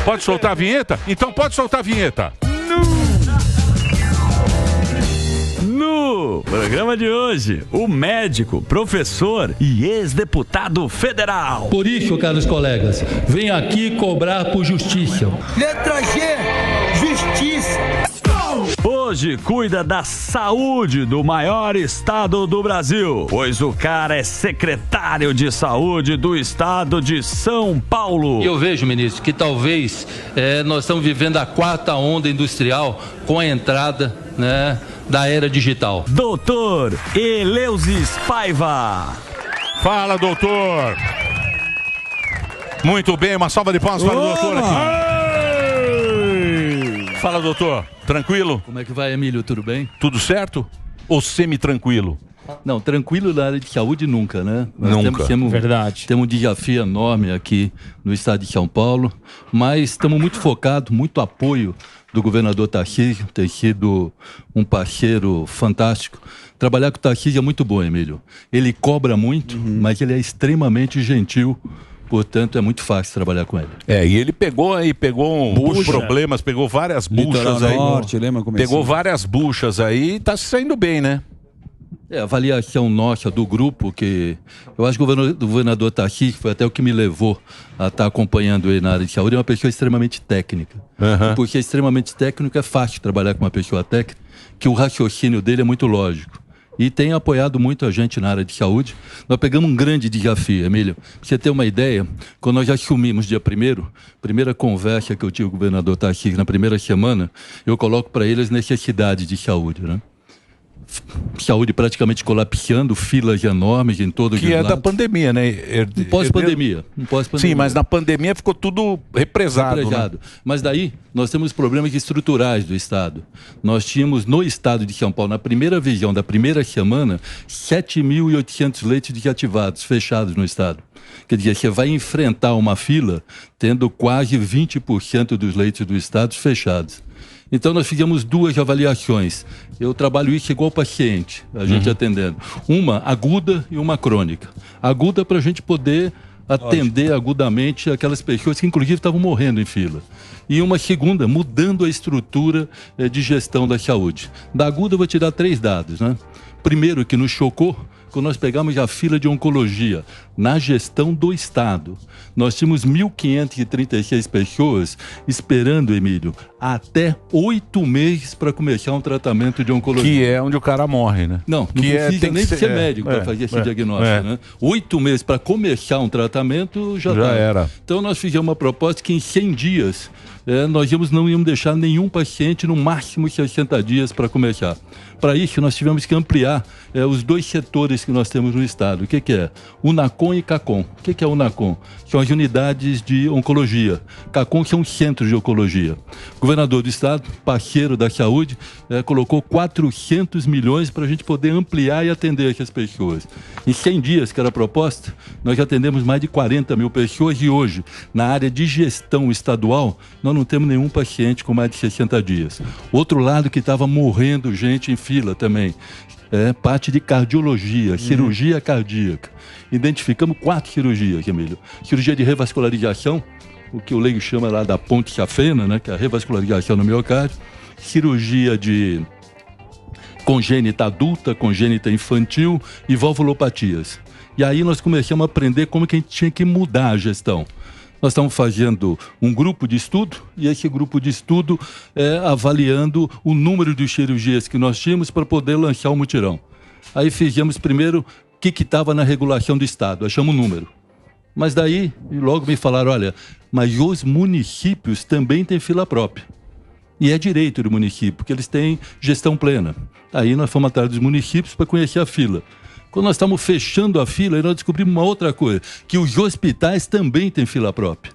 Pode soltar a vinheta? Então pode soltar a vinheta. No programa de hoje, o médico, professor e ex-deputado federal. Por isso, caros colegas, venho aqui cobrar por justiça. Letra G, justiça. Hoje cuida da saúde do maior estado do Brasil, pois o cara é secretário de saúde do estado de São Paulo. E eu vejo, ministro, que talvez nós estamos vivendo a quarta onda industrial com a entrada, né, da era digital. Doutor Eleusis Paiva. Fala, doutor. Muito bem, uma salva de palmas para o doutor aqui. Fala, doutor. Tranquilo? Como é que vai, Emílio? Tudo bem? Tudo certo? Ou semi-tranquilo? Não, tranquilo na área de saúde nunca, né? Nunca. Verdade. Temos um desafio enorme aqui no estado de São Paulo, mas estamos muito focados, muito apoio do governador Tarcísio, tem sido um parceiro fantástico. Trabalhar com o Tarcísio é muito bom, Emílio. Ele cobra muito, mas ele é extremamente gentil. Portanto, é muito fácil trabalhar com ele. E ele pegou uns problemas, pegou várias buchas aí. Norte, lembra como pegou várias buchas aí e tá se saindo bem, né? A avaliação nossa do grupo, que eu acho que o governador Tarcísio foi até o que me levou a estar acompanhando ele na área de saúde, é uma pessoa extremamente técnica. Porque extremamente técnico é fácil trabalhar com uma pessoa técnica, que o raciocínio dele é muito lógico. E tem apoiado muito a gente na área de saúde. Nós pegamos um grande desafio, Emílio. Pra você ter uma ideia, quando nós já assumimos dia 1º, primeira conversa que eu tive com o governador Tarcísio na primeira semana, eu coloco para ele as necessidades de saúde, né? Saúde praticamente colapsando, filas enormes em todos os lados. Que é da pandemia, né? Pós-pandemia. Sim, mas na pandemia ficou tudo represado. Né? Mas daí nós temos problemas estruturais do Estado. Nós tínhamos no Estado de São Paulo, na primeira visão da primeira semana, 7.800 leitos desativados, fechados no Estado. Quer dizer, você vai enfrentar uma fila tendo quase 20% dos leitos do Estado fechados. Então nós fizemos duas avaliações. Eu trabalho isso igual paciente, a gente atendendo. Uma aguda e uma crônica. Aguda para a gente poder atender agudamente aquelas pessoas que inclusive estavam morrendo em fila. E uma segunda, mudando a estrutura de gestão da saúde. Da aguda eu vou te dar 3 dados, né? Primeiro, que nos chocou, quando nós pegamos a fila de oncologia na gestão do Estado. Nós tínhamos 1.536 pessoas esperando, Emílio, até 8 meses para começar um tratamento de oncologia. Que é onde o cara morre, né? Não precisa nem ser médico para fazer esse diagnóstico, né? 8 meses para começar um tratamento já era. Então nós fizemos uma proposta que em 100 dias nós não íamos deixar nenhum paciente no máximo 60 dias para começar. Para isso nós tivemos que ampliar os 2 setores que nós temos no Estado. O que é? UNACOM e CACOM. O que é UNACOM? São as unidades de oncologia. CACOM são centros de oncologia. O governador do Estado, parceiro da saúde, colocou 400 milhões para a gente poder ampliar e atender essas pessoas. Em 100 dias, que era a proposta, nós já atendemos mais de 40 mil pessoas e hoje, na área de gestão estadual, nós não temos nenhum paciente com mais de 60 dias. Outro lado que estava morrendo gente em fila também, parte de cardiologia, cirurgia cardíaca. Identificamos 4 cirurgias, Emílio. Cirurgia de revascularização, o que o leigo chama lá da ponte safena, né, que é a revascularização no miocárdio. Cirurgia de congênita adulta, congênita infantil e valvulopatias. E aí nós começamos a aprender como que a gente tinha que mudar a gestão. Nós estamos fazendo um grupo de estudo e esse grupo de estudo avaliando o número de cirurgias que nós tínhamos para poder lançar o mutirão. Aí fizemos primeiro o que estava na regulação do Estado, achamos um número. Mas daí logo me falaram, olha, mas os municípios também têm fila própria. E é direito do município, porque eles têm gestão plena. Aí nós fomos atrás dos municípios para conhecer a fila. Quando nós estamos fechando a fila, nós descobrimos uma outra coisa, que os hospitais também têm fila própria.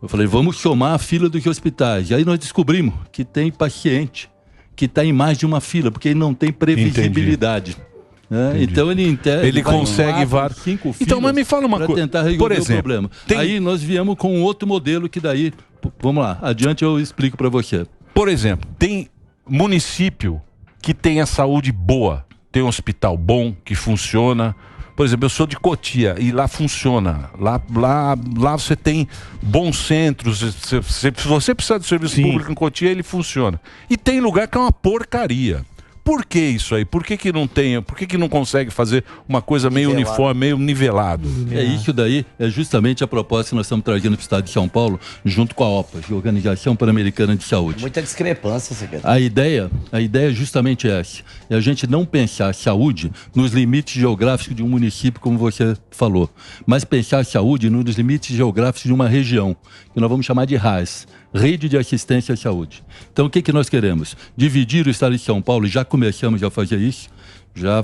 Eu falei, vamos somar a fila dos hospitais. E aí nós descobrimos que tem paciente que está em mais de uma fila, porque ele não tem previsibilidade. Então ele consegue vários. 5 filas. Então, mas me fala uma coisa. Para tentar resolver o problema. Aí nós viemos com outro modelo que daí, vamos lá, adiante eu explico para você. Por exemplo, tem município que tem a saúde boa, tem um hospital bom, que funciona, Por exemplo, eu sou de Cotia e lá funciona. Lá você tem bons centros. Se você precisar de serviço público em Cotia, ele funciona. E tem lugar que é uma porcaria. Por que isso aí? Por que não tem? Por que não consegue fazer uma coisa meio uniforme, meio nivelado? Isso daí é justamente a proposta que nós estamos trazendo para o Estado de São Paulo, junto com a OPAS, a Organização Pan-Americana de Saúde. Muita discrepância, secretário. A ideia é justamente essa. É a gente não pensar a saúde nos limites geográficos de um município, como você falou, mas pensar a saúde nos limites geográficos de uma região, que nós vamos chamar de RAS, Rede de Assistência à Saúde. Então, o que nós queremos? Dividir o Estado de São Paulo, já começamos a fazer isso, já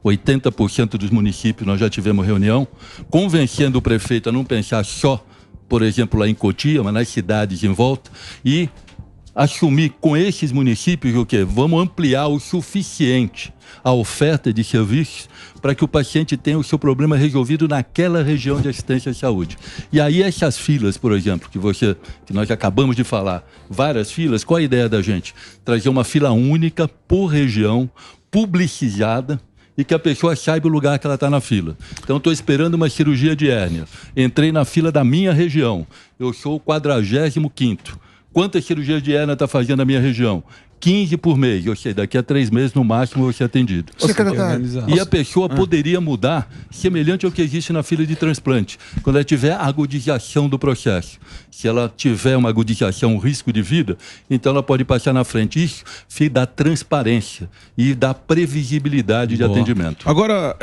80% dos municípios nós já tivemos reunião, convencendo o prefeito a não pensar só, por exemplo, lá em Cotia, mas nas cidades em volta, e assumir com esses municípios o quê? Vamos ampliar o suficiente a oferta de serviços para que o paciente tenha o seu problema resolvido naquela região de assistência à saúde. E aí essas filas, por exemplo, que nós acabamos de falar, várias filas, qual a ideia da gente? Trazer uma fila única por região, publicizada, e que a pessoa saiba o lugar que ela está na fila. Então, estou esperando uma cirurgia de hérnia. Entrei na fila da minha região. Eu sou o 45º. Quantas cirurgias de hérnia está fazendo na minha região? 15 por mês, ou seja, daqui a 3 meses no máximo eu vou ser atendido. E a pessoa poderia mudar semelhante ao que existe na fila de transplante, quando ela tiver agudização do processo. Se ela tiver uma agudização, um risco de vida, então ela pode passar na frente. Isso dá transparência e dá previsibilidade de atendimento. Agora,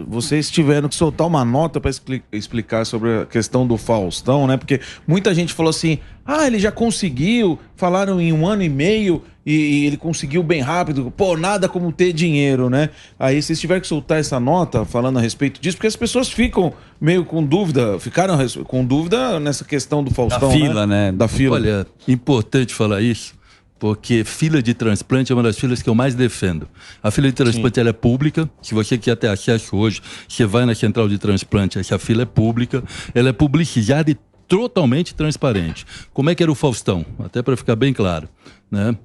vocês tiveram que soltar uma nota para explicar sobre a questão do Faustão, né? Porque muita gente falou assim, ele já conseguiu, falaram em 1 ano e meio e ele conseguiu bem rápido, nada como ter dinheiro, né? Aí vocês tiveram que soltar essa nota falando a respeito disso, porque as pessoas ficam meio com dúvida, ficaram com dúvida nessa questão do Faustão, da fila, né? Da fila. Olha, importante falar isso, porque fila de transplante é uma das filas que eu mais defendo. A fila de transplante ela é pública, se você quer ter acesso hoje, você vai na central de transplante, essa fila é pública, ela é publicizada e totalmente transparente. Como é que era o Faustão? Até para ficar bem claro, né?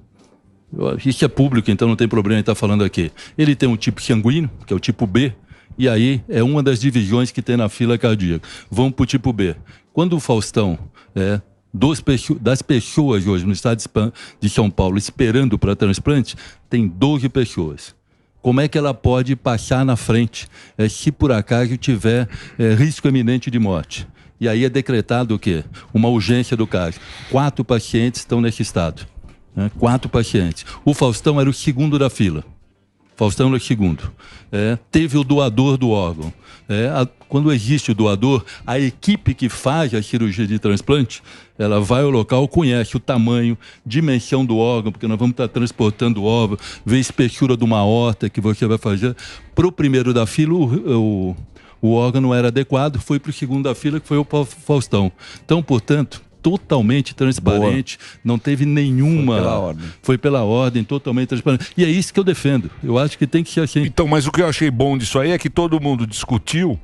Isso é público, então não tem problema em estar falando aqui. Ele tem um tipo sanguíneo, que é o tipo B, e aí é uma das divisões que tem na fila cardíaca. Vamos para o tipo B. Quando o Faustão das pessoas hoje no estado de São Paulo esperando para transplante, tem 12 pessoas. Como é que ela pode passar na frente se por acaso tiver risco iminente de morte? E aí é decretado o quê? Uma urgência do caso. 4 pacientes estão nesse estado. 4 pacientes. O Faustão era o segundo da fila. Faustão era o segundo. Teve o doador do órgão. Quando existe o doador, a equipe que faz a cirurgia de transplante, ela vai ao local, conhece o tamanho, dimensão do órgão, porque nós vamos estar transportando o órgão, vê a espessura de uma horta que você vai fazer. Para o primeiro da fila, o órgão não era adequado, foi para o segundo da fila, que foi o Faustão. Então, portanto, totalmente transparente, não teve nenhuma... Foi pela ordem, totalmente transparente. E é isso que eu defendo. Eu acho que tem que ser assim. Então, mas o que eu achei bom disso aí é que todo mundo discutiu,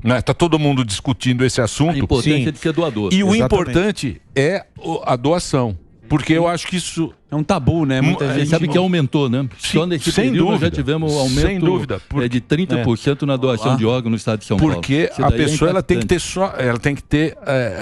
né? Tá todo mundo discutindo esse assunto. A importância de ser doador. E o importante é a doação. Porque eu acho que isso... É um tabu, né? Muita gente sabe que aumentou, né? Só nesse período nós já tivemos um aumento de 30% na doação de órgãos no estado de São Paulo. Porque a pessoa ela tem que ter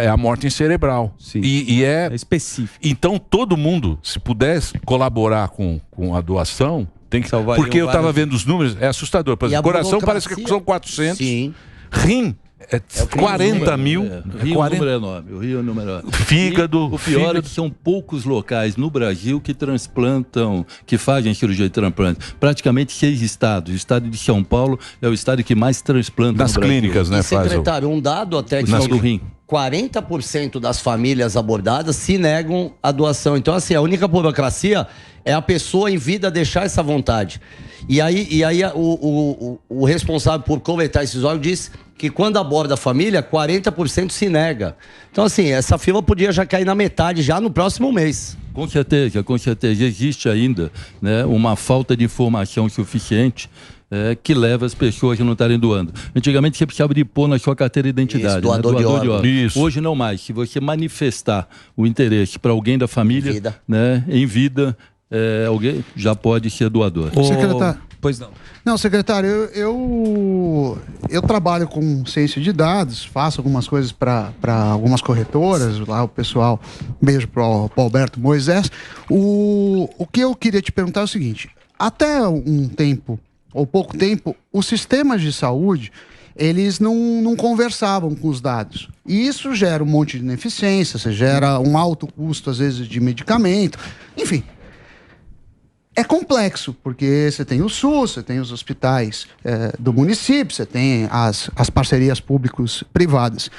a morte cerebral. Sim. E é específico. Então todo mundo, se pudesse colaborar com a doação, tem que salvar. Porque eu estava vendo os números, é assustador. Por exemplo, coração parece que são 400. Sim. Rim é 40 mil. O Rio é um número enorme. O Rio é um número enorme. Fígado. O pior é que são poucos locais no Brasil que transplantam, que fazem cirurgia de transplante. Praticamente 6 estados. O estado de São Paulo é o estado que mais transplanta nas no Brasil. Clínicas, né? Secretário, um dado até que do rim. 40% das famílias abordadas se negam à doação. Então, assim, a única burocracia é a pessoa em vida deixar essa vontade. E aí o responsável por coletar esses órgãos diz que quando aborda a família, 40% se nega. Então, assim, essa fila podia já cair na metade já no próximo mês. Com certeza, com certeza. Existe ainda, né, uma falta de informação suficiente que leva as pessoas a não estarem doando. Antigamente você precisava de pôr na sua carteira de identidade. Isso, doador de órgão. Isso. Hoje não mais. Se você manifestar o interesse para alguém da família, em vida, alguém já pode ser doador. Pois não. Não, secretário, eu trabalho com ciência de dados, faço algumas coisas para algumas corretoras, lá o pessoal, beijo para o Alberto Moisés. O que eu queria te perguntar é o seguinte, até um tempo, ou pouco tempo, os sistemas de saúde, eles não conversavam com os dados. E isso gera um monte de ineficiência, você gera um alto custo, às vezes, de medicamento, enfim. É complexo, porque você tem o SUS, você tem os hospitais do município, você tem as parcerias públicos-privadas.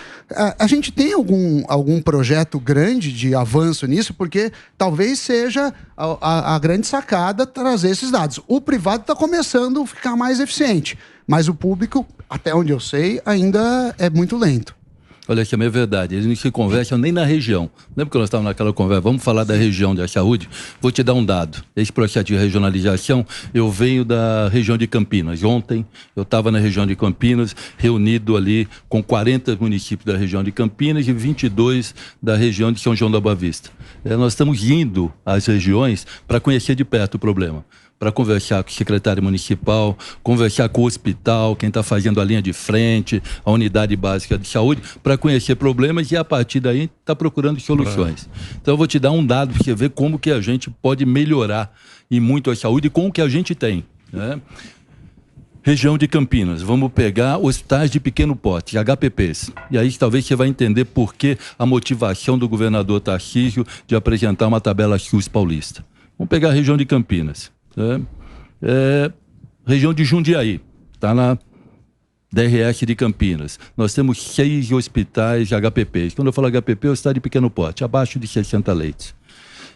A gente tem algum projeto grande de avanço nisso, porque talvez seja a grande sacada trazer esses dados. O privado está começando a ficar mais eficiente, mas o público, até onde eu sei, ainda é muito lento. Olha, isso é meio verdade. Eles não se conversam nem na região. Lembra que nós estávamos naquela conversa? Vamos falar da região da saúde? Vou te dar um dado. Esse processo de regionalização, eu venho da região de Campinas. Ontem, eu estava na região de Campinas, reunido ali com 40 municípios da região de Campinas e 22 da região de São João da Boa Vista. Nós estamos indo às regiões para conhecer de perto o problema, para conversar com o secretário municipal, conversar com o hospital, quem está fazendo a linha de frente, a unidade básica de saúde, para conhecer problemas e a partir daí está procurando soluções. Então eu vou te dar um dado para você ver como que a gente pode melhorar e muito a saúde com o que a gente tem, né? Região de Campinas, vamos pegar hospitais de pequeno porte, HPPs. E aí talvez você vai entender por que a motivação do governador Tarcísio de apresentar uma tabela SUS paulista. Vamos pegar a região de Campinas. Região de Jundiaí, está na DRS de Campinas. Nós temos 6 hospitais de HPPs. Quando eu falo HPP, é o hospital de pequeno porte, abaixo de 60 leitos.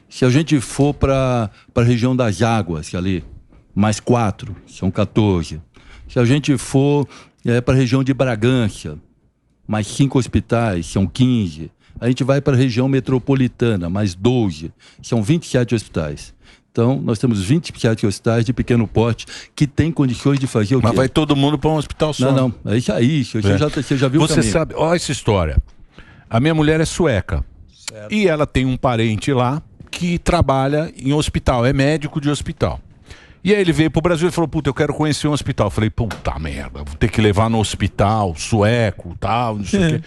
Se a gente for para a região das Águas, ali, mais 4, são 14. Se a gente for para a região de Bragança, mais 5 hospitais, são 15. A gente vai para a região metropolitana, mais 12, são 27 hospitais. Então, nós temos 27 hospitais de pequeno porte que têm condições de fazer o quê? Mas vai todo mundo para um hospital só. Não, é isso. Você já viu o caminho. Você sabe, olha essa história. A minha mulher é sueca. Certo. E ela tem um parente lá que trabalha em hospital, é médico de hospital. E aí ele veio pro Brasil e falou, puta, eu quero conhecer um hospital. Eu falei, puta merda, vou ter que levar no hospital sueco, tal, não sei o quê.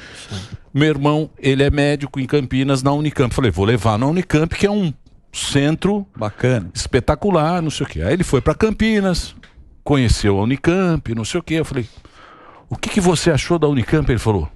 Meu irmão, ele é médico em Campinas, na Unicamp. Eu falei, vou levar na Unicamp, que é um centro bacana, espetacular, não sei o quê. Aí ele foi para Campinas, conheceu a Unicamp, não sei o quê. Eu falei, o que você achou da Unicamp? Ele falou,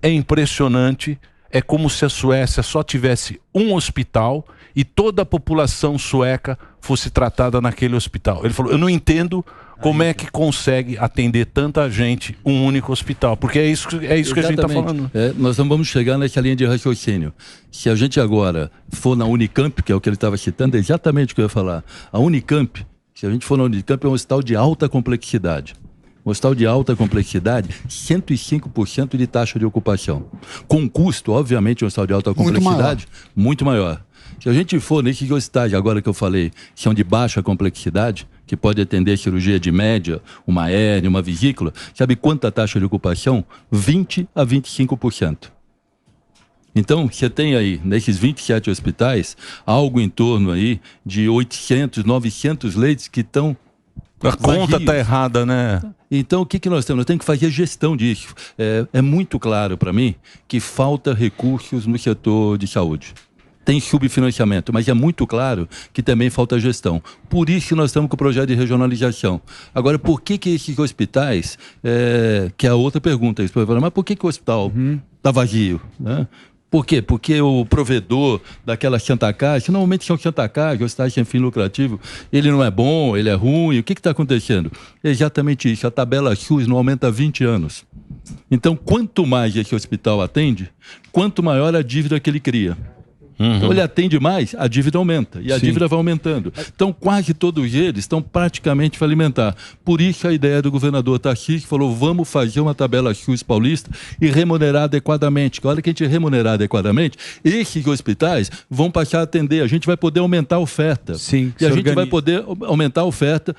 é impressionante, é como se a Suécia só tivesse um hospital e toda a população sueca fosse tratada naquele hospital. Ele falou, eu não entendo como é que consegue atender tanta gente um único hospital, porque é isso que a gente está falando. Nós não vamos chegar nessa linha de raciocínio. Se a gente agora for na Unicamp, que é o que ele estava citando, é exatamente o que eu ia falar. A Unicamp, se a gente for na Unicamp, é um hospital de alta complexidade. Um hospital de alta complexidade, 105% de taxa de ocupação. Com custo, obviamente, um hospital de alta complexidade, muito maior. Se a gente for nesses hospitais, agora que eu falei, que são de baixa complexidade, que pode atender cirurgia de média, uma hérnia, uma vesícula, sabe quanta taxa de ocupação? 20% a 25%. Então, você tem aí, nesses 27 hospitais, algo em torno aí de 800, 900 leitos que estão a conta está errada, né? Então, o que nós temos? Nós temos que fazer gestão disso. É muito claro para mim que falta recursos no setor de saúde. Tem subfinanciamento, mas é muito claro que também falta gestão. Por isso que nós estamos com o projeto de regionalização. Agora, por que esses hospitais, que é a outra pergunta, mas por que o hospital está vazio, né? Por quê? Porque o provedor daquela Santa Casa, que normalmente são Santa Casa, hospitais sem fim lucrativo, ele não é bom, ele é ruim. O que está acontecendo? É exatamente isso. A tabela SUS não aumenta há 20 anos. Então, quanto mais esse hospital atende, quanto maior a dívida que ele cria. Então ele atende mais, a dívida aumenta. E a dívida vai aumentando. Então quase todos eles estão praticamente para alimentar. Por isso a ideia do governador Tarcísio falou, vamos fazer uma tabela SUS paulista e remunerar adequadamente. A hora que a gente remunerar adequadamente, esses hospitais vão passar a atender. A gente vai poder aumentar a oferta. E a gente vai poder aumentar a oferta.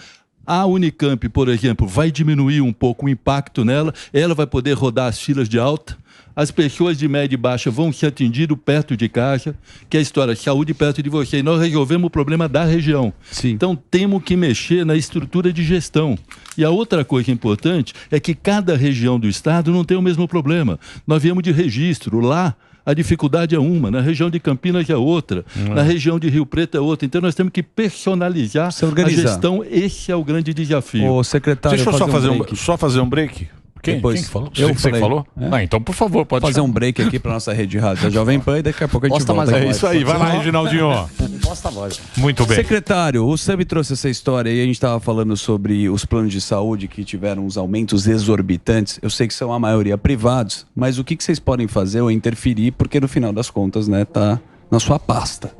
A Unicamp, por exemplo, vai diminuir um pouco o impacto nela. Ela vai poder rodar as filas de alta. as pessoas de média e baixa vão ser atendidas perto de casa, que é a história, saúde perto de você. E nós resolvemos o problema da região. Sim. Então, temos que mexer na estrutura de gestão. E a outra coisa importante é que cada região do estado não tem o mesmo problema. Nós viemos de registro, lá a dificuldade é uma, na região de Campinas é outra, na região de Rio Preto é outra. Então nós temos que personalizar a gestão, esse é o grande desafio. Ô, secretário, Deixa eu só fazer um break. Quem falou? Você que falou? Então, por favor, pode fazer um break aqui para nossa rede de rádio da Jovem Pan e daqui a pouco a gente volta. É isso aí, vai lá, Reginaldinho. Posta a voz. Muito bem. Secretário, o Sami trouxe essa história e a gente estava falando sobre os planos de saúde que tiveram uns aumentos exorbitantes. Eu sei que são a maioria privados, mas o que vocês podem fazer ou interferir, porque no final das contas, né, tá na sua pasta.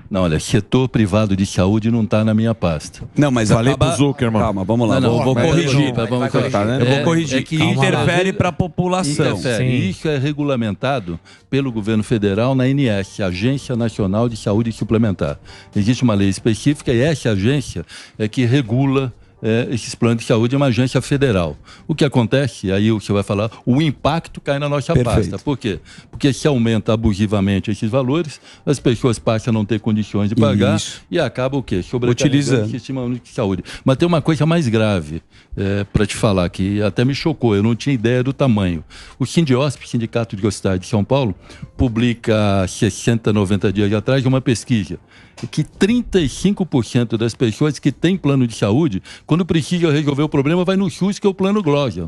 Não, olha, setor privado de saúde não está na minha pasta. Não, mas falei pro Zuckerman. Calma, vamos lá, vou corrigir. Eu vou corrigir. Que interfere para a população. Isso é regulamentado pelo governo federal na ANS, Agência Nacional de Saúde Suplementar. Existe uma lei específica e essa agência é que regula esses planos de saúde, é uma agência federal. O que acontece, aí o senhor vai falar, o impacto cai na nossa pasta. Por quê? Porque se aumenta abusivamente esses valores, as pessoas passam a não ter condições de pagar e acaba o quê? Sobrecarregando o sistema único de saúde. Mas tem uma coisa mais grave para te falar, que até me chocou, eu não tinha ideia do tamanho. O Sindiosp, Sindicato de Hospitais de São Paulo, publica 60, 90 dias atrás uma pesquisa que 35% das pessoas que têm plano de saúde, quando precisa resolver o problema, vai no SUS, que é o plano Glória.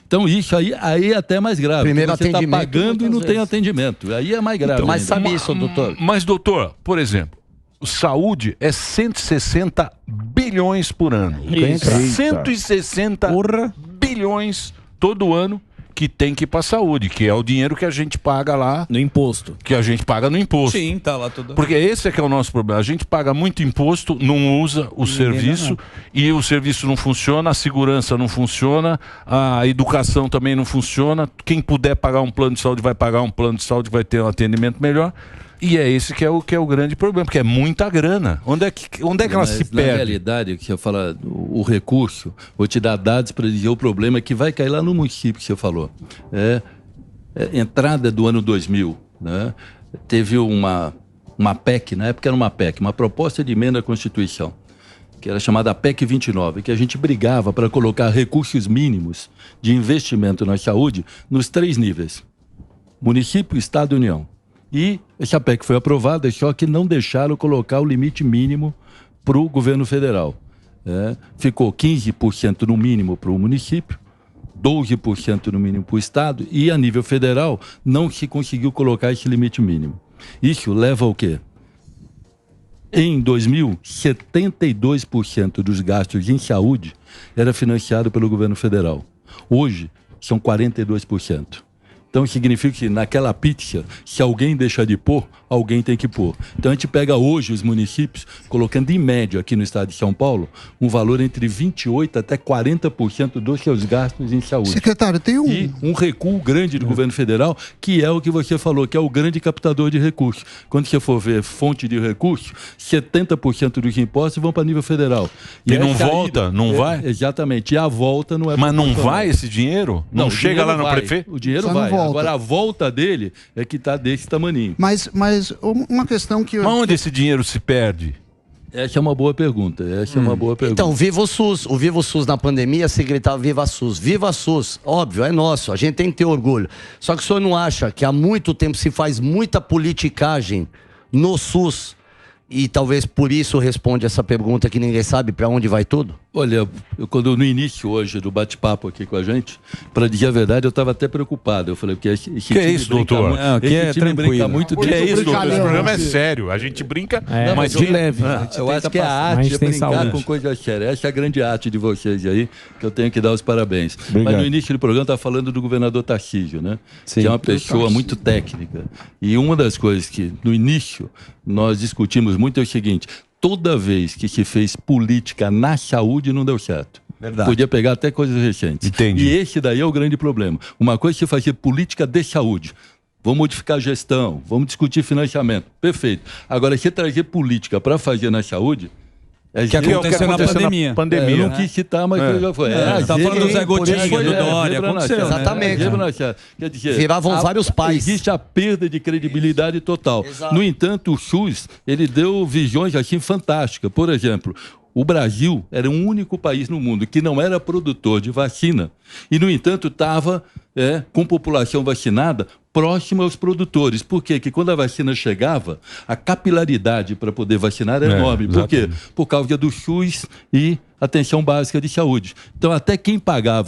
Então isso aí é até mais grave. Primeiro você está pagando e não tem atendimento. Aí é mais grave. Então, mas sabe isso, doutor? Mas, doutor, por exemplo, saúde é 160 bilhões por ano. 160 bilhões todo ano que tem que ir para a saúde, que é o dinheiro que a gente paga lá... No imposto. Que a gente paga no imposto. Sim, tá lá tudo. Porque esse é que é o nosso problema. A gente paga muito imposto, não usa o serviço, e o serviço não funciona, a segurança não funciona, a educação também não funciona. Quem puder pagar um plano de saúde vai pagar um plano de saúde, vai ter um atendimento melhor. E é esse que é o grande problema, porque é muita grana. Onde é que ela se perde? Na realidade, que você fala, o recurso, vou te dar dados para dizer o problema que vai cair lá no município que você falou. Entrada do ano 2000, né? Teve uma PEC, na época era uma PEC, uma proposta de emenda à Constituição, que era chamada PEC 29, que a gente brigava para colocar recursos mínimos de investimento na saúde nos 3 níveis: município, estado e União. E essa PEC foi aprovada, só que não deixaram colocar o limite mínimo para o governo federal. Ficou 15% no mínimo para o município, 12% no mínimo para o estado, e a nível federal não se conseguiu colocar esse limite mínimo. Isso leva ao quê? Em 2000, 72% dos gastos em saúde era financiado pelo governo federal. Hoje, são 42%. Então significa que naquela pizza, se alguém deixar de pôr, alguém tem que pôr. Então a gente pega hoje os municípios, colocando em média aqui no estado de São Paulo, um valor entre 28% até 40% dos seus gastos em saúde. Secretário, tem E um recuo grande do governo federal, que é o que você falou, que é o grande captador de recursos. Quando você for ver fonte de recursos, 70% dos impostos vão para nível federal. E não volta? Não vai? Exatamente. E a volta não é... Mas não vai esse dinheiro? Não chega lá no prefeito? O dinheiro vai. Agora a volta dele é que está desse tamaninho. Mas uma questão que... Mas onde esse dinheiro se perde? Essa é uma boa pergunta. Então, Viva o SUS. O Viva o SUS na pandemia se gritava Viva SUS. Viva SUS. Óbvio, é nosso. A gente tem que ter orgulho. Só que o senhor não acha que há muito tempo se faz muita politicagem no SUS? E talvez por isso responde essa pergunta que ninguém sabe para onde vai tudo? Olha, quando no início hoje do bate-papo aqui com a gente, para dizer a verdade, eu estava até preocupado. Eu falei, porque esse que é isso, doutor? Esse é tranquilo. Muito que é isso, doutor? Esse programa é sério. A gente brinca, mas de leve. Eu acho que a arte é brincar com coisa séria. Essa é a grande arte de vocês aí, que eu tenho que dar os parabéns. Obrigado. Mas no início do programa eu estava falando do governador Tarcísio, né? Sim. Que é uma pessoa muito técnica. E uma das coisas que no início nós discutimos muito é o seguinte: toda vez que se fez política na saúde não deu certo. Verdade. Podia pegar até coisas recentes. Entendi. E esse daí é o grande problema. Uma coisa é você fazer política de saúde. Vamos modificar a gestão, vamos discutir financiamento. Perfeito. Agora, se trazer política para fazer na saúde, Que aconteceu na pandemia. Eu não quis citar, mas já foi. Tá falando do Zé Gotinha, do Dória, aconteceu, exatamente. Quer dizer, viravam vários pais. Existe a perda de credibilidade total. Exato. No entanto, o SUS, ele deu visões assim fantásticas. Por exemplo, o Brasil era o único país no mundo que não era produtor de vacina e, no entanto, estava com população vacinada próxima aos produtores. Por quê? Porque quando a vacina chegava, a capilaridade para poder vacinar era enorme. Por quê? Por causa do SUS e atenção básica de saúde. Então, até quem paga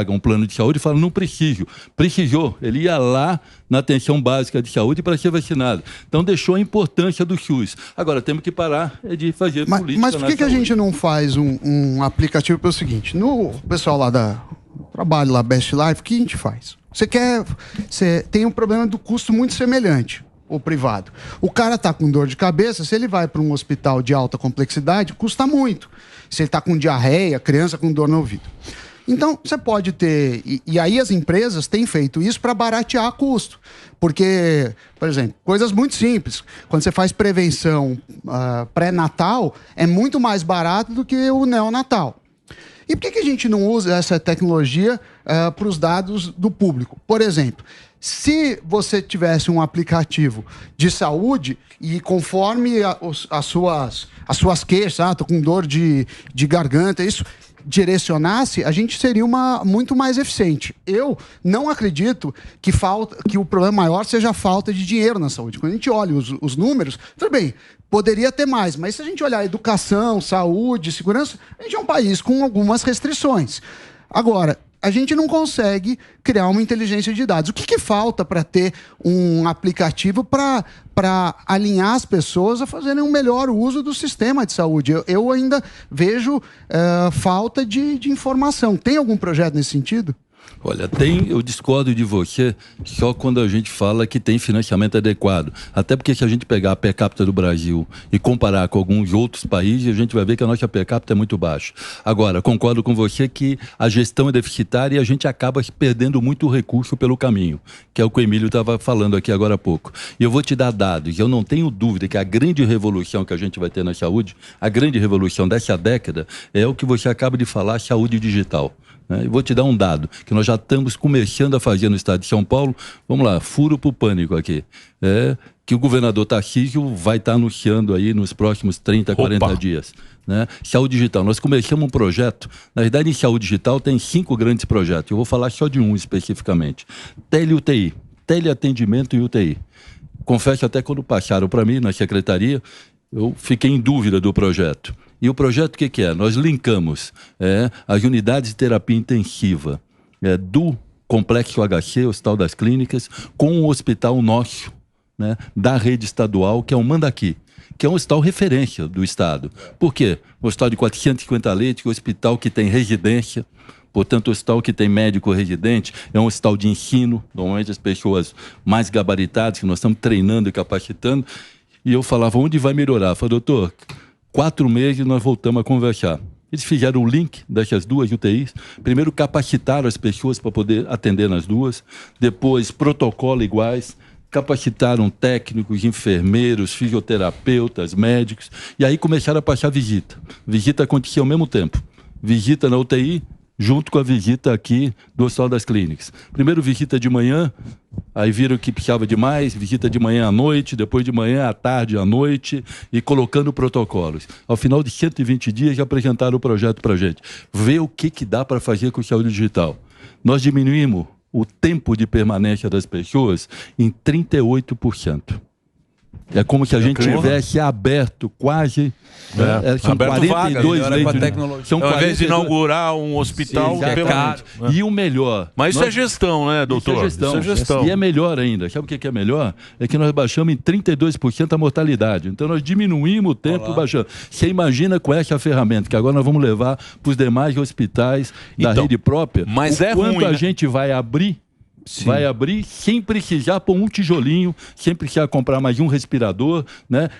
um plano de saúde fala, não preciso. Precisou. Ele ia lá na atenção básica de saúde para ser vacinado. Então, deixou a importância do SUS. Agora, temos que parar de fazer política. Mas por que a gente não faz um aplicativo pelo seguinte? No pessoal lá da trabalho lá, Best Life, o que a gente faz? Você tem um problema do custo muito semelhante, o privado. O cara tá com dor de cabeça, se ele vai para um hospital de alta complexidade, custa muito. Se ele tá com diarreia, criança com dor no ouvido. Então, você pode ter... E aí as empresas têm feito isso para baratear custo. Porque, por exemplo, coisas muito simples. Quando você faz prevenção pré-natal, é muito mais barato do que o neonatal. E por que a gente não usa essa tecnologia para os dados do público? Por exemplo, se você tivesse um aplicativo de saúde e conforme as suas queixas, tô com dor de garganta, isso direcionasse, a gente seria muito mais eficiente. Eu não acredito que o problema maior seja a falta de dinheiro na saúde. Quando a gente olha os números, tudo bem, poderia ter mais, mas se a gente olhar educação, saúde, segurança, a gente é um país com algumas restrições. Agora, a gente não consegue criar uma inteligência de dados. O que falta para ter um aplicativo para alinhar as pessoas a fazerem um melhor uso do sistema de saúde? Eu ainda vejo falta de informação. Tem algum projeto nesse sentido? Olha, eu discordo de você só quando a gente fala que tem financiamento adequado. Até porque se a gente pegar a per capita do Brasil e comparar com alguns outros países, a gente vai ver que a nossa per capita é muito baixa. Agora, concordo com você que a gestão é deficitária e a gente acaba perdendo muito recurso pelo caminho, que é o que o Emílio estava falando aqui agora há pouco. E eu vou te dar dados. Eu não tenho dúvida que a grande revolução que a gente vai ter na saúde, a grande revolução dessa década, é o que você acaba de falar, saúde digital. E vou te dar um dado, que nós já estamos começando a fazer no estado de São Paulo. Vamos lá, furo para o pânico aqui. Que o governador Tarcísio vai estar anunciando aí nos próximos 30, 40 dias. Saúde digital. Nós começamos um projeto, na verdade em saúde digital tem 5 grandes projetos. Eu vou falar só de um especificamente. Tele-UTI, teleatendimento e UTI. Confesso até quando passaram para mim na secretaria, eu fiquei em dúvida do projeto. E o projeto o que é? Nós linkamos as unidades de terapia intensiva do Complexo HC, Hospital das Clínicas, com o hospital nosso, da rede estadual, que é o Mandaqui, que é um hospital referência do estado. Por quê? Um hospital de 450 leitos, um hospital que tem residência, portanto, o hospital que tem médico residente é um hospital de ensino, normalmente as pessoas mais gabaritadas, que nós estamos treinando e capacitando. E eu falava, onde vai melhorar? Eu falei, doutor, 4 meses nós voltamos a conversar. Eles fizeram o link dessas 2 UTIs. Primeiro capacitaram as pessoas para poder atender nas 2. Depois protocolo iguais. Capacitaram técnicos, enfermeiros, fisioterapeutas, médicos. E aí começaram a passar visita. Visita acontecia ao mesmo tempo. Visita na UTI, junto com a visita aqui do Hospital das Clínicas. Primeiro visita de manhã, aí viram que precisava de mais, visita de manhã à noite, depois de manhã à tarde, à noite, e colocando protocolos. Ao final de 120 dias, já apresentaram o projeto para a gente. Ver o que dá para fazer com saúde digital. Nós diminuímos o tempo de permanência das pessoas em 38%. É como se a gente tivesse aberto quase... são aberto 42 vagas, leitos. São ao invés de inaugurar um hospital... Sim, caro. E o melhor... Mas isso é gestão, né, doutor? Isso é gestão. E é melhor ainda. Sabe o que é melhor? É que nós baixamos em 32% a mortalidade. Então nós diminuímos o tempo baixando. Você imagina com essa ferramenta, que agora nós vamos levar para os demais hospitais da rede própria, mas é quanto ruim, a gente vai abrir. Sim. Vai abrir sem precisar pôr um tijolinho, sem precisar comprar mais um respirador,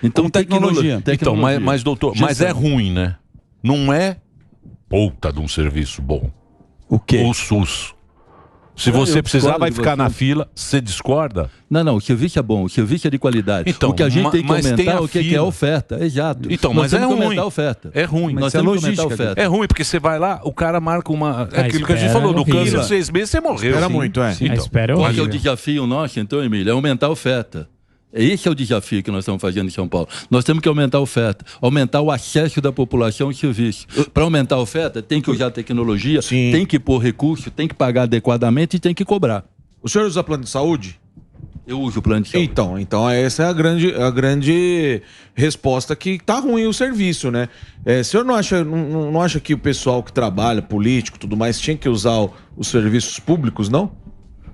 Então, tecnologia. Então, mas doutor, mas é ruim, né? Não é puta de um serviço bom. O quê? O SUS. Se você Eu precisar, discordo vai de ficar você. na fila. Você discorda? Não, o serviço é bom, o serviço é de qualidade. Então, o que a gente tem que mas tem aumentar a o que é fila. a oferta. Exato. Então, Nós mas é temos que ruim. aumentar a oferta. É ruim. Nós Mas é temos que aumentar a logística, oferta. É ruim, porque você vai lá, o cara marca uma... É aquilo que a gente espera falou, do horrível. câncer de 6 meses, você morreu. Espera muito, é. A espera é Qual que é o horrível. desafio nosso, então, Emílio? É aumentar a oferta. Esse é o desafio que nós estamos fazendo em São Paulo. Nós temos que aumentar a oferta, aumentar o acesso da população ao serviço. Para aumentar a oferta, tem que usar tecnologia, Sim. tem que pôr recurso, tem que pagar adequadamente e tem que cobrar. O senhor usa plano de saúde? Eu uso o plano de saúde. Então essa é a grande resposta que tá ruim o serviço, né? O senhor não acha que o pessoal que trabalha, político, tudo mais, tinha que usar os serviços públicos, não?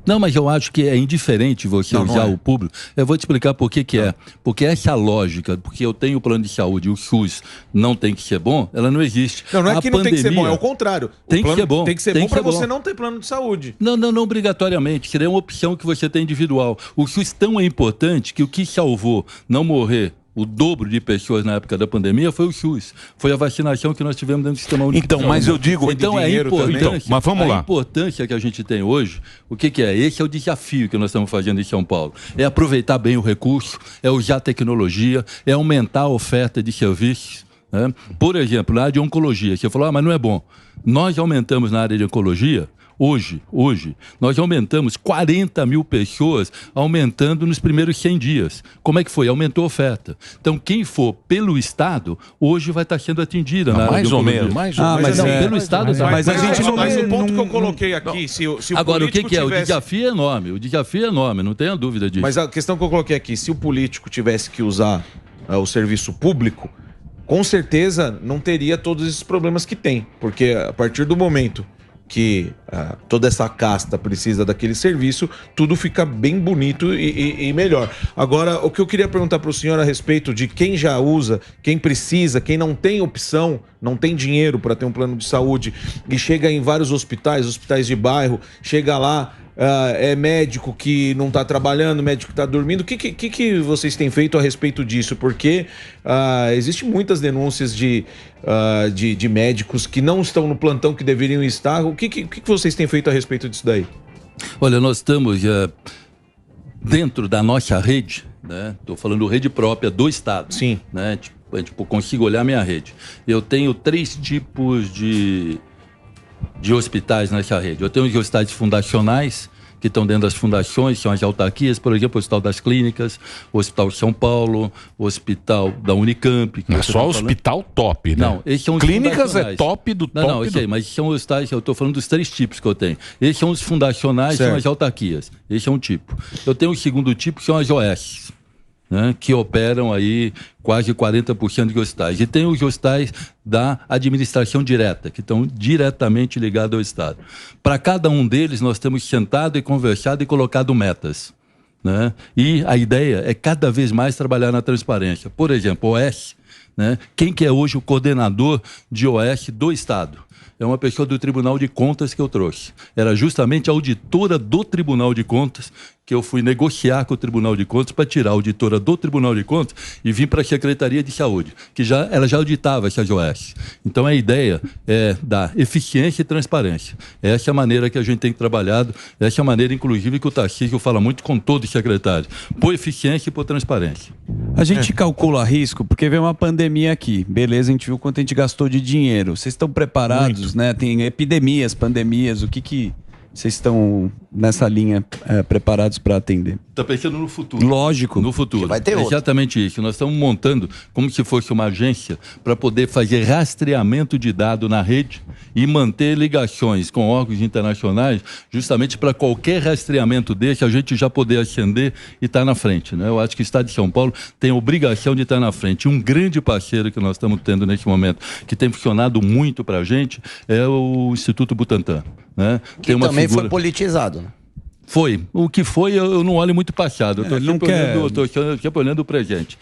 Não, mas eu acho que é indiferente você Não, não usar é. o público. Eu vou te explicar por que é. Porque essa lógica, porque eu tenho o plano de saúde e o SUS não tem que ser bom, ela não existe. Não é A que não tem que ser bom, é pandemia- o contrário. Tem O que plano ser bom. Tem que ser Tem bom que para ser você bom. não ter plano de saúde. Não obrigatoriamente. Seria uma opção que você tem individual. O SUS tão é importante que o que salvou não morrer o dobro de pessoas na época da pandemia foi o SUS. Foi a vacinação que nós tivemos dentro do sistema único. Então, de mas saúde. eu digo... Então, a dinheiro também. importância, Então, mas vamos lá. A importância que a gente tem hoje, o que é? Esse é o desafio que nós estamos fazendo em São Paulo. É aproveitar bem o recurso, é usar tecnologia, é aumentar a oferta de serviços. Né? Por exemplo, na área de oncologia, você falou, mas não é bom. Nós aumentamos na área de oncologia. Hoje, nós aumentamos 40 mil pessoas, aumentando nos primeiros 100 dias. Como é que foi? Aumentou a oferta. Então, quem for pelo Estado, hoje vai estar sendo atendida na área mais de ou oncologia. menos, mais ou Ah, menos. mas Não, é- pelo Estado mas- tá. mas a gente não- Mas o ponto que eu não- coloquei aqui, se o Agora, o que político é? O tivesse... desafio é enorme. O desafio é enorme, não tenha dúvida disso. Mas a questão que eu coloquei aqui, se o político tivesse que usar o serviço público, com certeza não teria todos esses problemas que tem. Porque a partir do momento que toda essa casta precisa daquele serviço, tudo fica bem bonito e melhor. Agora, o que eu queria perguntar para o senhor a respeito de quem já usa, quem precisa, quem não tem opção, não tem dinheiro para ter um plano de saúde e chega em vários hospitais de bairro, chega lá, é médico que não está trabalhando, médico que está dormindo. O que vocês têm feito a respeito disso? Porque existem muitas denúncias de médicos que não estão no plantão que deveriam estar. O que vocês têm feito a respeito disso daí? Olha, nós estamos dentro da nossa rede, né? Estou falando rede própria do Estado. Sim. Né? Tipo, consigo olhar minha rede. Eu tenho 3 tipos de hospitais nessa rede. Eu tenho os hospitais fundacionais, que estão dentro das fundações, são as autarquias, por exemplo, o Hospital das Clínicas, o Hospital de São Paulo, o Hospital da Unicamp. Que É você só tá falando. hospital top, né? Não, esses são os Clínicas é fundacionais. top do top. Não, eu sei, mas são hospitais, eu estou falando dos 3 tipos que eu tenho. Esses são os fundacionais, Certo. são as autarquias. Esse é um tipo. Eu tenho o segundo tipo, que são as OS, né, que operam aí quase 40% de hospitais. E tem os hospitais da administração direta, que estão diretamente ligados ao Estado. Para cada um deles, nós temos sentado e conversado e colocado metas. Né? E a ideia é cada vez mais trabalhar na transparência. Por exemplo, OS, né? Quem que é hoje o coordenador de OS do Estado? É uma pessoa do Tribunal de Contas que eu trouxe. Era justamente a auditora do Tribunal de Contas que eu fui negociar com o Tribunal de Contas para tirar a auditora do Tribunal de Contas e vir para a Secretaria de Saúde, que ela já auditava essas OS. Então a ideia é dar eficiência e transparência. Essa é a maneira que a gente tem trabalhado, essa é a maneira, inclusive, que o Tarcísio fala muito com todos os secretários. Por eficiência e por transparência. A gente calcula risco porque veio uma pandemia aqui. Beleza, a gente viu quanto a gente gastou de dinheiro. Vocês estão preparados, né? Tem epidemias, pandemias, o que vocês estão nessa linha preparados para atender? Está pensando no futuro. Lógico. No futuro. Vai ter outro. Exatamente isso. Nós estamos montando como se fosse uma agência para poder fazer rastreamento de dados na rede e manter ligações com órgãos internacionais, justamente para qualquer rastreamento desse a gente já poder ascender e estar na frente. Né? Eu acho que o Estado de São Paulo tem a obrigação de estar na frente. Um grande parceiro que nós estamos tendo nesse momento, que tem funcionado muito para a gente, é o Instituto Butantan. Né? Que Tem uma também figura... foi politizado, né? Foi. O que foi, eu não olho muito passado. Eu estou sempre olhando o presente.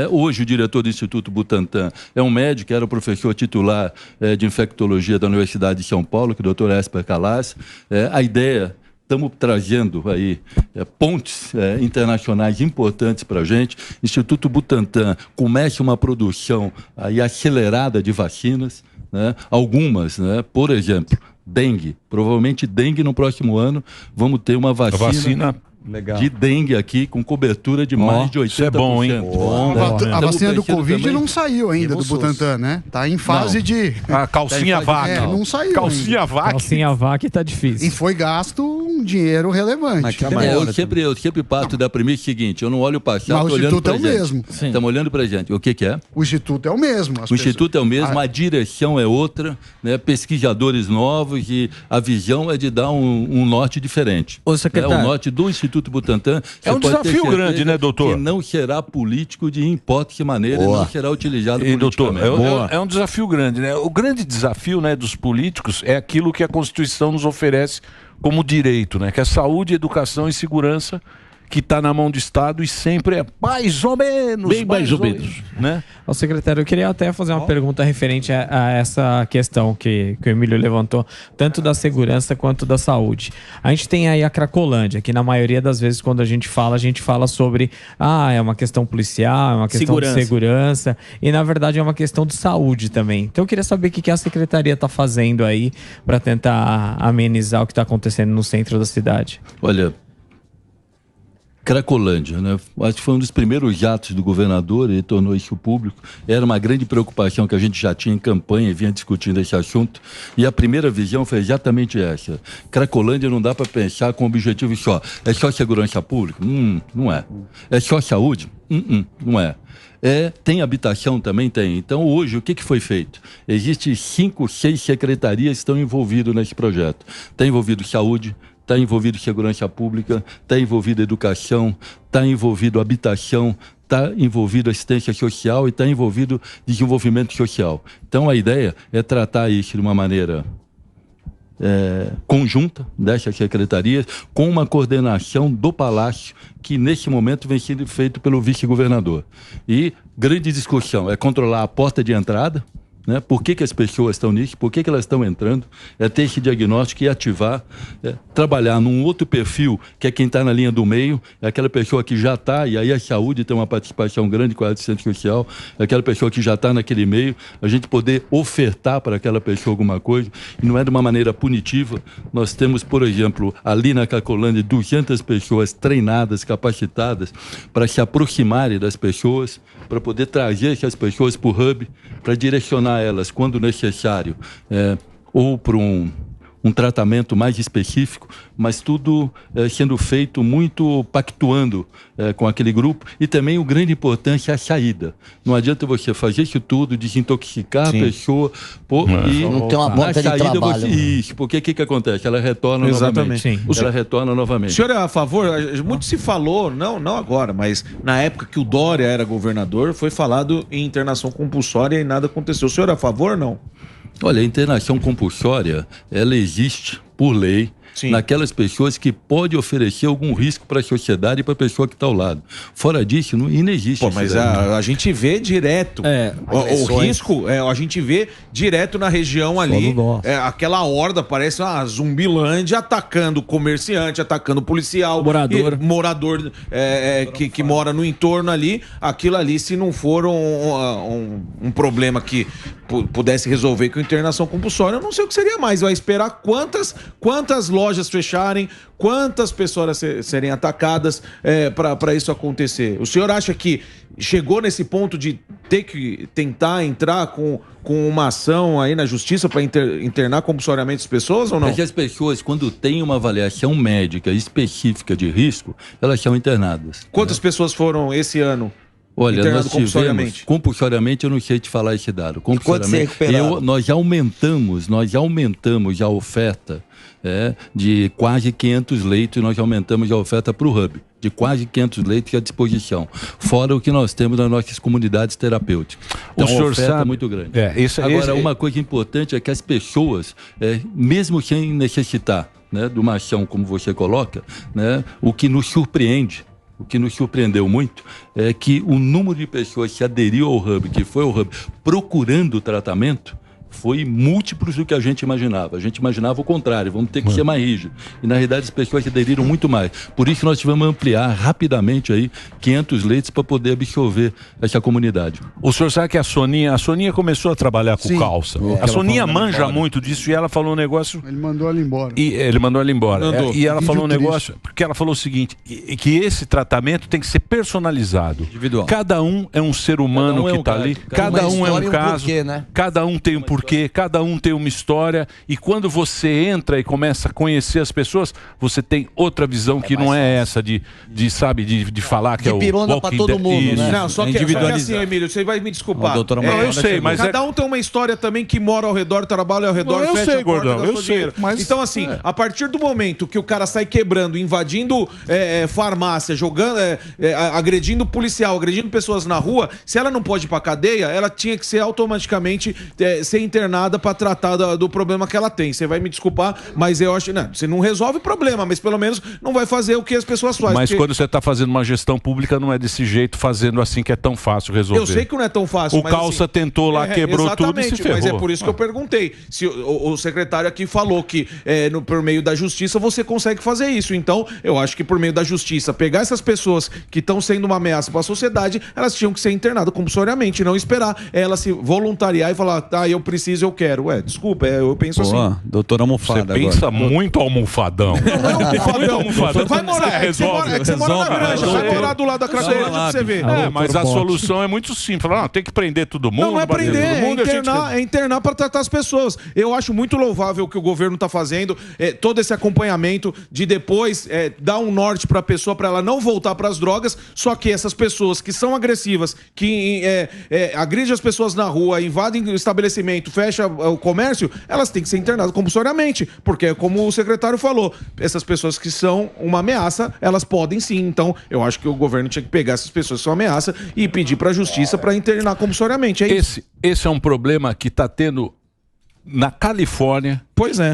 Hoje, o diretor do Instituto Butantan é um médico, era o professor titular de infectologia da Universidade de São Paulo, que é o Dr. Esper Calas. A ideia... Estamos trazendo aí pontes internacionais importantes para a gente. Instituto Butantan começa uma produção aí acelerada de vacinas, né? Algumas, né? Por exemplo, dengue. Provavelmente dengue no próximo ano. Vamos ter uma vacina legal. De dengue aqui, com cobertura de mais de 80%. Isso é bom, hein? A vacina do Covid não saiu ainda do Butantan, né? Tá em fase de... A calcinha vaca. Não saiu calcinha ainda. vaca. Calcinha vaca tá difícil. E foi gasto um dinheiro relevante. Eu sempre parto da premissa seguinte, eu não olho o passado, mas o olhando Instituto pra é o gente. mesmo. Estamos olhando pra gente. O que é? O Instituto é o mesmo. O Instituto é o mesmo, a direção é outra, né? Pesquisadores novos e a visão é de dar um norte diferente. Ô, secretário. O norte do Instituto Butantan é um desafio grande, né, doutor? Que não será político de hipótese de maneira e não será utilizado politicamente. Doutor, é um desafio grande, né? O grande desafio, né, dos políticos é aquilo que a Constituição nos oferece como direito, né? Que é saúde, educação e segurança, que está na mão do Estado e sempre é mais ou menos. Bem mais ou menos. Né? Ô, secretário, eu queria até fazer uma pergunta referente a essa questão que o Emílio levantou, tanto da segurança quanto da saúde. A gente tem aí a Cracolândia, que na maioria das vezes quando a gente fala sobre é uma questão policial, é uma questão de segurança, e na verdade é uma questão de saúde também. Então eu queria saber o que a Secretaria está fazendo aí para tentar amenizar o que está acontecendo no centro da cidade. Olha, Cracolândia, né? Acho que foi um dos primeiros atos do governador, ele tornou isso público. Era uma grande preocupação que a gente já tinha em campanha e vinha discutindo esse assunto. E a primeira visão foi exatamente essa. Cracolândia não dá para pensar com objetivo só. É só segurança pública? Não é. É só saúde? Não é. Tem habitação? Também tem. Então, hoje, o que foi feito? Existem 5, 6 secretarias que estão envolvidas nesse projeto. Está envolvido saúde, está envolvido segurança pública, está envolvido educação, está envolvido habitação, está envolvido assistência social e está envolvido desenvolvimento social. Então, a ideia é tratar isso de uma maneira conjunta dessas secretarias, com uma coordenação do Palácio, que nesse momento vem sendo feito pelo vice-governador. E grande discussão é controlar a porta de entrada, né? Por que as pessoas estão nisso? Por que elas estão entrando? É ter esse diagnóstico e ativar, trabalhar num outro perfil, que é quem está na linha do meio, é aquela pessoa que já está, e aí a saúde tem uma participação grande com a assistência social, é aquela pessoa que já está naquele meio, a gente poder ofertar para aquela pessoa alguma coisa, e não é de uma maneira punitiva. Nós temos, por exemplo, ali na Cracolândia, 200 pessoas treinadas, capacitadas, para se aproximarem das pessoas, para poder trazer essas pessoas para o hub, para direcionar elas, quando necessário, ou para um tratamento mais específico, mas tudo sendo feito muito pactuando com aquele grupo. E também o grande importância é a saída. Não adianta você fazer isso tudo, desintoxicar a pessoa e não tem uma porta de trabalho. Porque o que acontece? Ela retorna novamente. Ela retorna novamente. O senhor é a favor? Muito se falou, não agora, mas na época que o Dória era governador, foi falado em internação compulsória e nada aconteceu. O senhor é a favor ou não? Olha, a internação compulsória, ela existe por lei, naquelas pessoas que pode oferecer algum risco para a sociedade e para a pessoa que está ao lado. Fora disso, não existe. Mas a gente vê direto. O risco, a gente vê direto na região ali. Aquela horda, parece uma Zumbilândia, atacando comerciante, atacando policial. Morador que mora no entorno ali. Aquilo ali, se não for um problema que pudesse resolver com internação compulsória, eu não sei o que seria mais. Vai esperar quantas lojas fecharem, quantas pessoas serem atacadas para isso acontecer. O senhor acha que chegou nesse ponto de ter que tentar entrar com uma ação aí na justiça para internar compulsoriamente as pessoas ou não? Porque as pessoas, quando têm uma avaliação médica específica de risco, elas são internadas. Quantas pessoas foram esse ano? Olha, nós tivemos, compulsoriamente eu não sei te falar esse dado. Compulsoriamente, nós aumentamos a oferta de quase 500 leitos, nós aumentamos a oferta para o hub, de quase 500 leitos à disposição, fora o que nós temos nas nossas comunidades terapêuticas. Então, a oferta é muito grande. Agora, uma coisa importante é que as pessoas, mesmo sem necessitar de uma ação como você coloca, o que nos surpreendeu muito é que o número de pessoas que aderiu ao hub, que foi ao hub procurando tratamento, foi múltiplos do que a gente imaginava. A gente imaginava o contrário, vamos ter que ser mais rígido. E na realidade as pessoas aderiram muito mais. Por isso nós tivemos que ampliar rapidamente aí 500 leitos para poder absorver essa comunidade. O senhor sabe que a Soninha começou a trabalhar com calça. A Soninha manja muito disso e ela falou um negócio... Ele mandou ela embora. E ele mandou ela embora. Mandou. E ela Vídeo falou um triste. negócio, porque ela falou o seguinte, que esse tratamento tem que ser personalizado. Individual. Cada um é um ser humano que está ali. Cada um é um caso. Cada um tem um porquê, cada um tem uma história. E quando você entra e começa a conhecer as pessoas, você tem outra visão que não é essa de falar que é o pirona pra todo mundo, né? Não, só que assim, Emílio, você vai me desculpar. Eu sei, mas cada um tem uma história também que mora ao redor, trabalha ao redor, eu fecha sei, a porta, gordão, gasta eu o sei, dinheiro. mas- Então, assim, a partir do momento que o cara sai quebrando, invadindo farmácia, jogando, agredindo policial, agredindo pessoas na rua, se ela não pode ir pra cadeia, ela tinha que ser automaticamente ser internada pra tratar do problema que ela tem. Você vai me desculpar, mas eu acho... Não, você não resolve o problema, mas pelo menos não vai fazer o que as pessoas fazem. Mas porque- quando você está fazendo uma gestão pública, não é desse jeito, fazendo assim que é tão fácil resolver. Eu sei que não é tão fácil. O mas, Calça tentou lá, quebrou tudo e se ferrou. Mas é por isso que eu perguntei. Se o secretário aqui falou que por meio da justiça você consegue fazer isso. Então, eu acho que por meio da justiça, pegar essas pessoas que estão sendo uma ameaça para a sociedade, elas tinham que ser internadas compulsoriamente, não esperar ela se voluntariar e falar, tá, eu preciso, eu quero. Desculpa, eu penso assim. Doutor Almofada. Você pensa muito almofadão. Não é almofadão. Almofadão. Vai morar, você mora na granja, vai morar do lado da Cracolândia pra você ver. Mas a solução é muito simples. Falar, tem que prender todo mundo. Não é bater prender, todo mundo, é internar para tratar as pessoas. Eu acho muito louvável o que o governo está fazendo, todo esse acompanhamento de depois dar um norte para a pessoa, para ela não voltar para as drogas, só que essas pessoas que são agressivas, que agridem as pessoas na rua, invadem o estabelecimento, fecham o comércio, elas têm que ser internadas compulsoriamente, porque como o secretário falou, essas pessoas que são uma ameaça, elas podem sim. Então, eu acho que o governo tinha que pegar essas pessoas que são ameaça e pedir para a justiça para internar compulsoriamente. Esse é um problema que está tendo na Califórnia,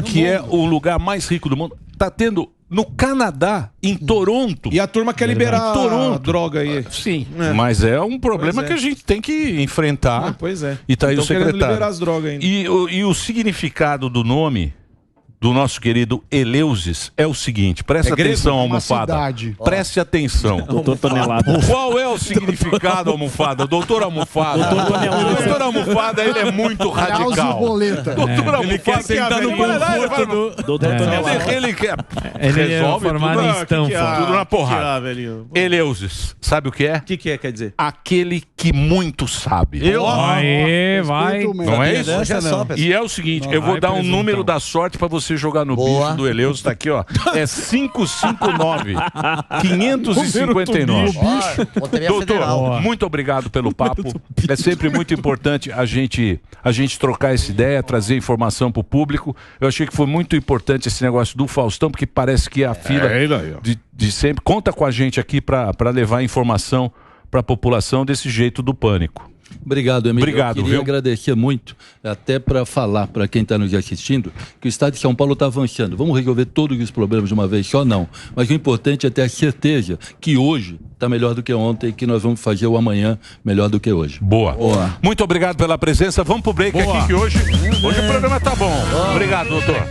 que é o lugar mais rico do mundo. Está tendo no Canadá, em Toronto. E a turma quer liberar a droga aí. Sim, mas é um problema que a gente tem que enfrentar. Pois é. E tá aí o Tão querendo secretário. liberar as drogas ainda. E o significado do nome do nosso querido Eleusis é o seguinte, presta atenção, almofada. Preste atenção. Doutor Tonelada. Qual é o significado, almofada? Doutor Almofada. Doutor Almofada, ele é muito radical. Doutor Almofada, ele quer sentar no conforto do doutor Tonelada. Ele quer. Ele é formado em Stanford. Tudo na porrada. Eleusis, sabe o que é? O que quer dizer? Aquele que muito sabe. Aê, vai. Não é isso? E é o seguinte, eu vou dar um número da sorte pra você jogar no bicho do Eleusis, tá aqui, ó. É 559 559. Doutor, muito obrigado pelo papo. É sempre muito importante a gente trocar essa ideia, trazer informação pro público. Eu achei que foi muito importante esse negócio do Faustão, porque parece que é a fila de sempre. Conta com a gente aqui para levar informação para a população desse jeito do pânico. Obrigado, Emílio. Obrigado, eu queria viu? agradecer muito, até para falar para quem está nos assistindo, que o Estado de São Paulo está avançando. Vamos resolver todos os problemas de uma vez só? Não. Mas o importante é ter a certeza que hoje está melhor do que ontem e que nós vamos fazer o amanhã melhor do que hoje. Boa. Muito obrigado pela presença. Vamos pro break aqui, que hoje o programa tá bom. Obrigado, doutor.